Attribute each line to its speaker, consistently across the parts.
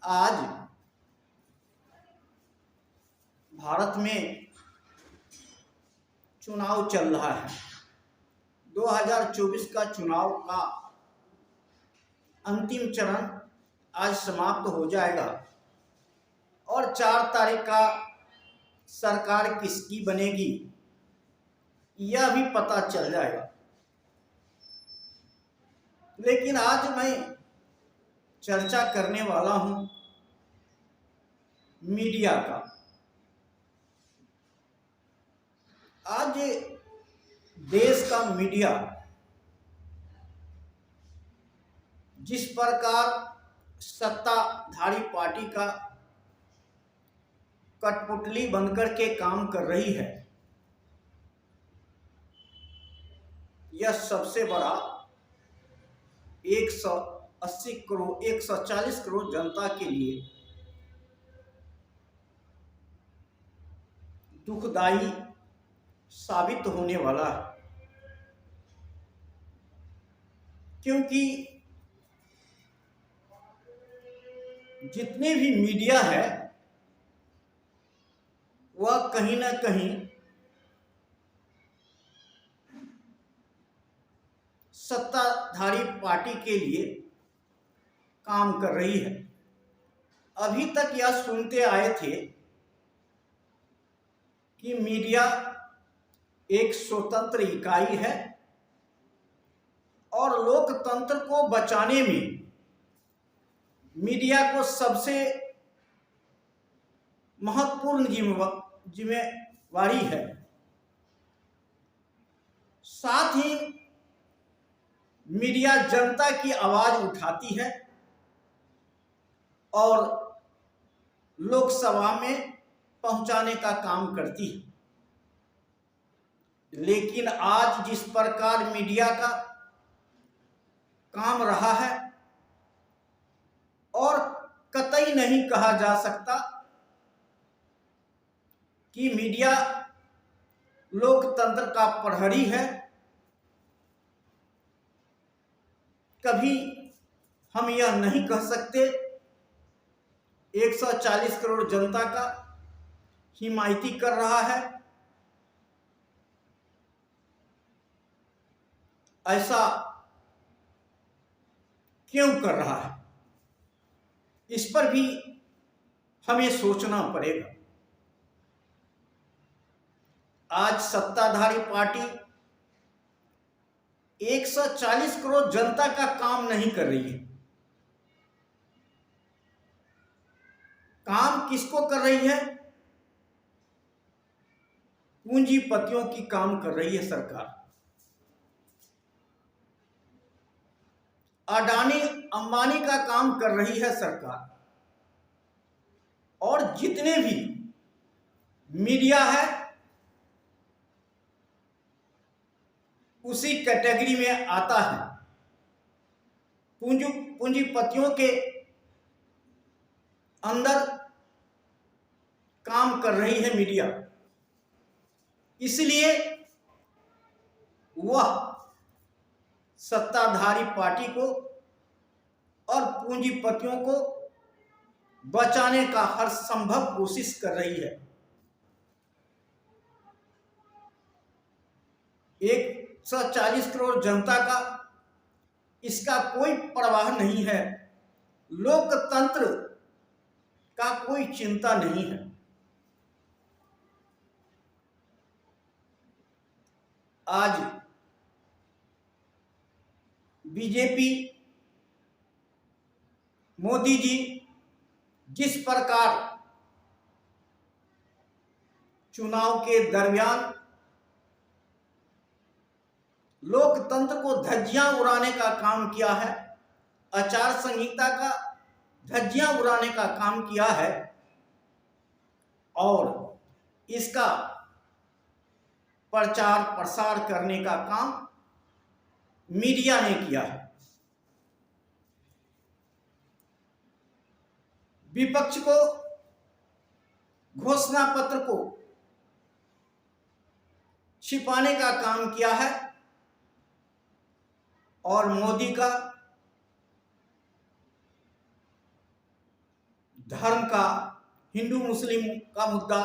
Speaker 1: आज भारत में चुनाव चल रहा है। 2024 का चुनाव का अंतिम चरण आज समाप्त हो जाएगा और 4 तारीख का सरकार किसकी बनेगी यह भी पता चल जाएगा। लेकिन आज मैं चर्चा करने वाला हूं मीडिया का। आज देश का मीडिया जिस प्रकार सत्ताधारी पार्टी का कठपुतली बनकर के काम कर रही है, यह सबसे बड़ा 180 करोड़ 140 करोड़ जनता के लिए दुखदाई साबित होने वाला है। क्योंकि जितने भी मीडिया है वह कहीं ना कहीं सत्ताधारी पार्टी के लिए काम कर रही है। अभी तक यह सुनते आए थे कि मीडिया एक स्वतंत्र इकाई है और लोकतंत्र को बचाने में मीडिया को सबसे महत्वपूर्ण जिम्मेवारी है। साथ ही मीडिया जनता की आवाज उठाती है और लोकसभा में पहुंचाने का काम करती है। लेकिन आज जिस प्रकार मीडिया का काम रहा है और कतई नहीं कहा जा सकता कि मीडिया लोकतंत्र का प्रहरी है। कभी हम यह नहीं कह सकते 140 करोड़ जनता का हिमायती कर रहा है। ऐसा क्यों कर रहा है, इस पर भी हमें सोचना पड़ेगा। आज सत्ताधारी पार्टी 140 करोड़ जनता का काम नहीं कर रही है। काम किसको कर रही है? पूंजीपतियों की काम कर रही है सरकार। अडानी अंबानी का काम कर रही है सरकार। और जितने भी मीडिया है उसी कैटेगरी में आता है। पूंजीपतियों के अंदर काम कर रही है मीडिया। इसलिए वह सत्ताधारी पार्टी को और पूंजीपतियों को बचाने का हर संभव कोशिश कर रही है। 140 करोड़ जनता का इसका कोई परवाह नहीं है। लोकतंत्र का कोई चिंता नहीं है। आज बीजेपी मोदी जी जिस प्रकार चुनाव के दरमियान लोकतंत्र को धज्जियां उड़ाने का काम किया है, आचार संहिता का धज्जियां उड़ाने का काम किया है और इसका प्रचार प्रसार करने का काम मीडिया ने किया है। विपक्ष को घोषणा पत्र को छिपाने का काम किया है और मोदी का धर्म का, हिंदू मुस्लिम का मुद्दा,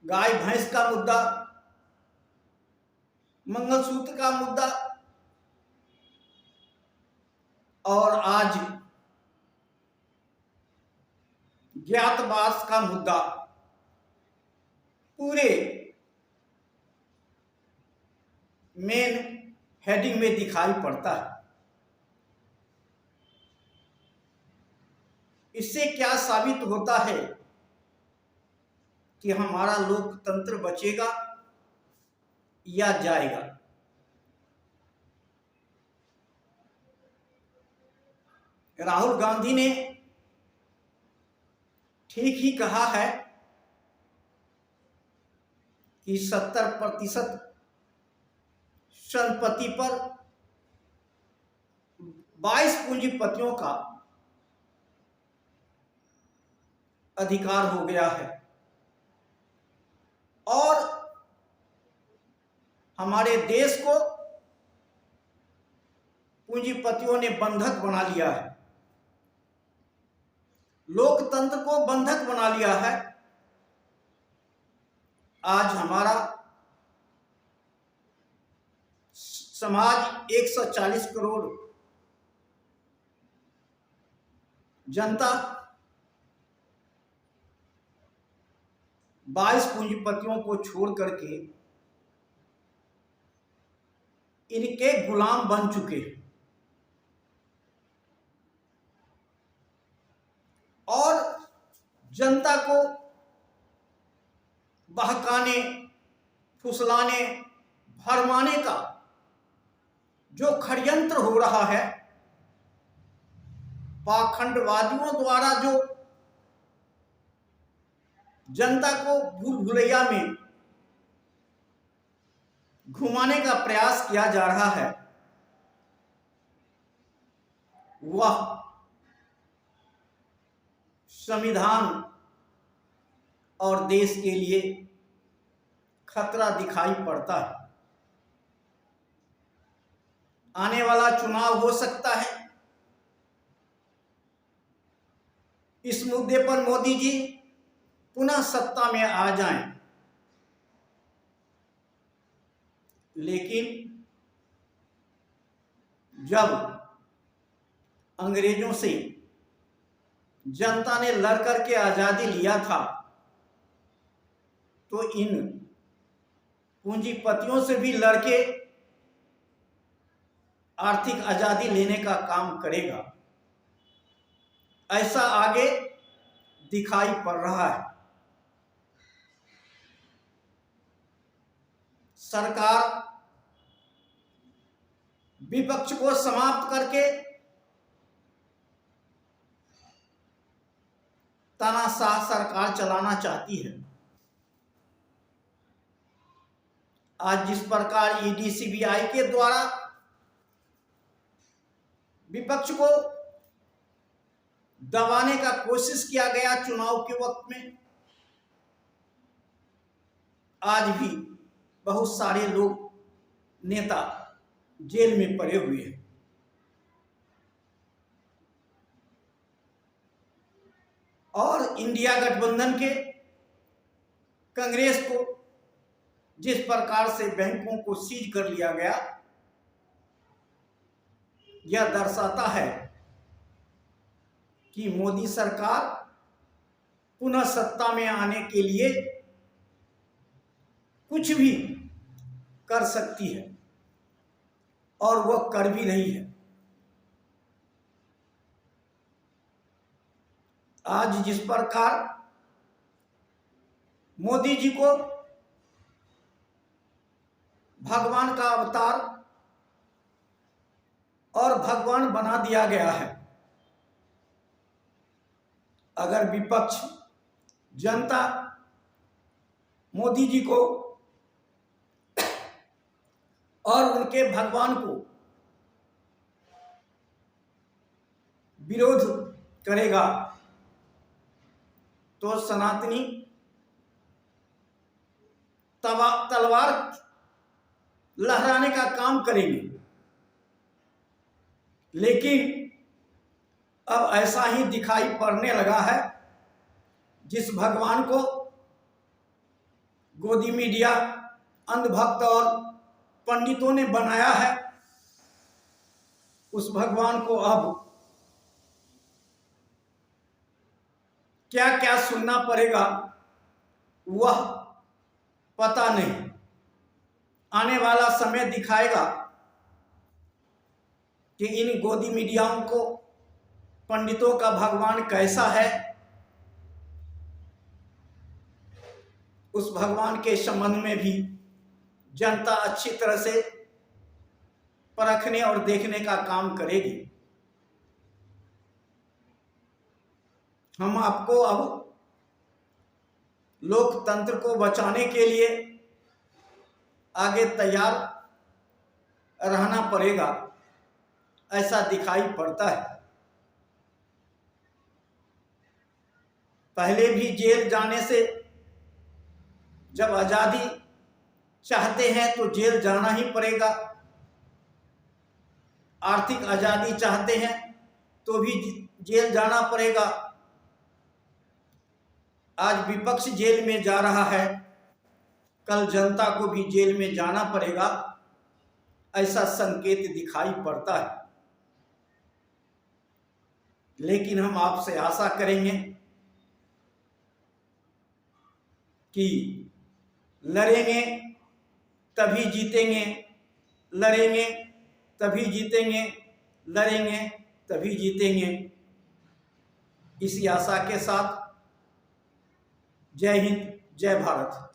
Speaker 1: गाय भैंस का मुद्दा, मंगलसूत्र का मुद्दा और आज ज्ञातवास का मुद्दा पूरे मेन हेडिंग में दिखाई पड़ता है। इससे क्या साबित होता है कि हमारा लोकतंत्र बचेगा या जाएगा? राहुल गांधी ने ठीक ही कहा है कि 70% संपत्ति पर 22 पूंजीपतियों का अधिकार हो गया है और हमारे देश को पूंजीपतियों ने बंधक बना लिया है, लोकतंत्र को बंधक बना लिया है। आज हमारा समाज 140 करोड़ जनता 22 पूंजीपतियों को छोड़ करके इनके गुलाम बन चुके हैं और जनता को बहकाने, फुसलाने, भरमाने का जो षड्यंत्र हो रहा है, पाखंडवादियों द्वारा जो जनता को भूल भुलैया में घुमाने का प्रयास किया जा रहा है, वह संविधान और देश के लिए खतरा दिखाई पड़ता है। आने वाला चुनाव हो सकता है, इस मुद्दे पर मोदी जी पुनः सत्ता में आ जाएं, लेकिन जब अंग्रेजों से जनता ने लड़ करके आजादी लिया था तो इन पूंजीपतियों से भी लड़के आर्थिक आजादी लेने का काम करेगा, ऐसा आगे दिखाई पड़ रहा है। सरकार विपक्ष को समाप्त करके तानाशाह सरकार चलाना चाहती है। आज जिस प्रकार ईडी सीबीआई के द्वारा विपक्ष को दबाने का कोशिश किया गया चुनाव के वक्त में, आज भी बहुत सारे लोग, नेता जेल में पड़े हुए हैं। और इंडिया गठबंधन के कांग्रेस को जिस प्रकार से बैंकों को सीज कर लिया गया, यह दर्शाता है कि मोदी सरकार पुनः सत्ता में आने के लिए कुछ भी कर सकती है और वह कर भी रही है। आज जिस प्रकार मोदी जी को भगवान का अवतार और भगवान बना दिया गया है, अगर विपक्ष, जनता मोदी जी को और उनके भगवान को विरोध करेगा तो सनातनी तलवार लहराने का काम करेंगे। लेकिन अब ऐसा ही दिखाई पड़ने लगा है। जिस भगवान को गोदी मीडिया, अंधभक्त और पंडितों ने बनाया है, उस भगवान को अब क्या क्या सुनना पड़ेगा वह पता नहीं। आने वाला समय दिखाएगा कि इन गोदी मीडियाओं को, पंडितों का भगवान कैसा है। उस भगवान के संबंध में भी जनता अच्छी तरह से परखने और देखने का काम करेगी। हम आपको अब लोकतंत्र को बचाने के लिए आगे तैयार रहना पड़ेगा, ऐसा दिखाई पड़ता है। पहले भी जेल जाने से, जब आज़ादी चाहते हैं तो जेल जाना ही पड़ेगा। आर्थिक आज़ादी चाहते हैं तो भी जेल जाना पड़ेगा। आज विपक्ष जेल में जा रहा है, कल जनता को भी जेल में जाना पड़ेगा, ऐसा संकेत दिखाई पड़ता है। लेकिन हम आपसे आशा करेंगे कि लड़ेंगे तभी जीतेंगे, लड़ेंगे तभी जीतेंगे, लड़ेंगे तभी जीतेंगे। इसी आशा के साथ जय हिंद, जय भारत।